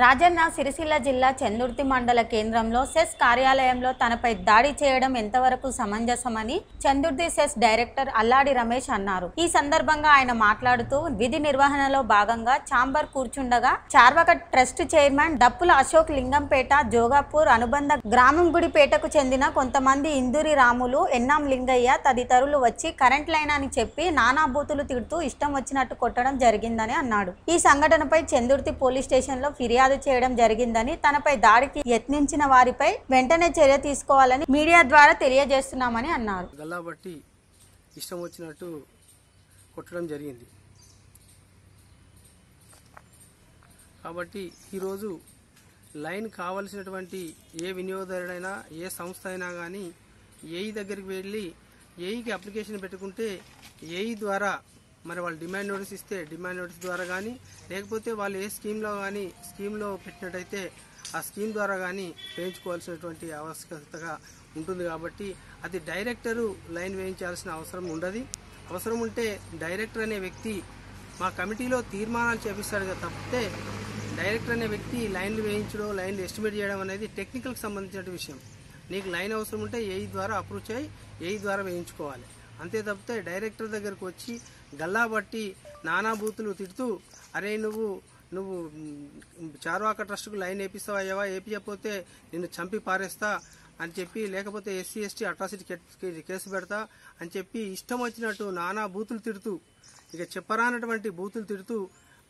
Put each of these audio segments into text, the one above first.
రాజన్న సిరిసిల్ల జిల్లా చందుర్తి మండల కేంద్రంలో సెస్ కార్యాలయంలో తనపై దాడి చేయడం ఎంతవరకు సమంజసమని చందుర్తి సెస్ డైరెక్టర్ అల్లాడి రమేష్ అన్నారు. ఈ సందర్భంగా ఆయన మాట్లాడుతూ విధి నిర్వహణలో భాగంగా ఛాంబర్ కూర్చుండగా చార్వక ట్రస్ట్ చైర్మన్ దప్పుల అశోక్ లింగంపేట, జోగాపూర్ అనుబంధ గ్రామం గుడిపేటకు చెందిన కొంతమంది ఇందూరి రాములు, ఎన్నాం లింగయ్య తదితరులు వచ్చి కరెంట్ లైన్ అని చెప్పి నానా బూతులు తిడుతూ ఇష్టం వచ్చినట్టు కొట్టడం జరిగిందని అన్నాడు. ఈ సంఘటనపై చందుర్తి పోలీస్ స్టేషన్లో ఫిర్యాదు చేయడం జరిగిందని, తనపై దాడికి యత్నించిన వారిపై వెంటనే చర్య తీసుకోవాలని మీడియా ద్వారా తెలియజేస్తున్నామని అన్నారు. గల్లాబట్టి ఇష్టం వచ్చినట్టు కొట్టడం జరిగింది. కాబట్టి ఈరోజు లైన్ కావలసినటువంటి ఏ వినియోగదారుడైనా ఏ సంస్థ అయినా కానీ ఏఈ దగ్గరికి వెళ్ళి ఏఈకి అప్లికేషన్ పెట్టుకుంటే ఏఈ ద్వారా మరి వాళ్ళు డిమాండ్ నోటీస్ ఇస్తే డిమాండ్ నోటీస్ ద్వారా కానీ, లేకపోతే వాళ్ళు ఏ స్కీమ్లో పెట్టినట్టయితే ఆ స్కీమ్ ద్వారా కానీ వేయించుకోవాల్సినటువంటి ఆవశ్యకతగా ఉంటుంది. కాబట్టి అది డైరెక్టరు లైన్ వేయించాల్సిన అవసరం ఉండదు. అవసరం ఉంటే డైరెక్టర్ అనే వ్యక్తి మా కమిటీలో తీర్మానాలు చేపిస్తాడు తప్పితే డైరెక్టర్ అనే వ్యక్తి లైన్లు వేయించడం, లైన్లు ఎస్టిమేట్ చేయడం అనేది టెక్నికల్కి సంబంధించిన విషయం. నీకు లైన్ అవసరం ఉంటే ఏఈ ద్వారా అప్రూవ్ చేయి, ఏఈ ద్వారా వేయించుకోవాలి. అంతే తప్పితే డైరెక్టర్ దగ్గరకు వచ్చి గల్లాబట్టి నానా బూతులు తిడుతూ అరే నువ్వు చార్వాక ట్రస్టుకు లైన్ వేపిస్తావా, వేపించకపోతే నిన్ను చంపి పారేస్తా అని చెప్పి, లేకపోతే ఎస్సీ ఎస్టీ అట్రాసిటీ కేసు పెడతా అని చెప్పి ఇష్టం వచ్చినట్టు నానా బూతులు తిడుతూ, ఇక చెప్పరానటువంటి బూతులు తిడుతూ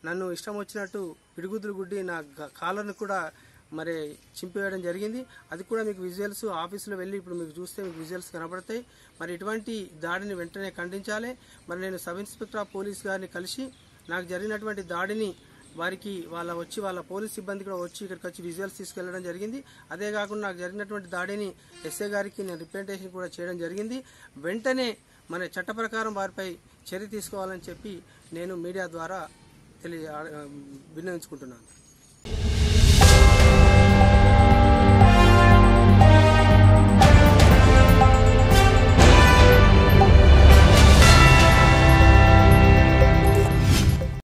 నన్ను ఇష్టం వచ్చినట్టు పిడుగుదులు గుడ్డి నా కాలర్ను కూడా మరి చింపివేయడం జరిగింది. అది కూడా మీకు విజువల్స్ ఆఫీసులో వెళ్ళి ఇప్పుడు మీకు చూస్తే మీకు విజువల్స్ కనబడతాయి. మరి ఇటువంటి దాడిని వెంటనే ఖండించాలి. మరి నేను సబ్ ఇన్స్పెక్టర్ ఆఫ్ పోలీస్ గారిని కలిసి నాకు జరిగినటువంటి దాడిని వారికి వాళ్ళ పోలీస్ సిబ్బంది కూడా వచ్చి ఇక్కడికి వచ్చి విజువల్స్ తీసుకెళ్లడం జరిగింది. అదే కాకుండా నాకు జరిగినటువంటి దాడిని ఎస్ఐ గారికి నేను రిప్రజెంటేషన్ కూడా చేయడం జరిగింది. వెంటనే మన చట్ట ప్రకారం వారిపై చర్య తీసుకోవాలని చెప్పి నేను మీడియా ద్వారా విన్నవించుకుంటున్నాను.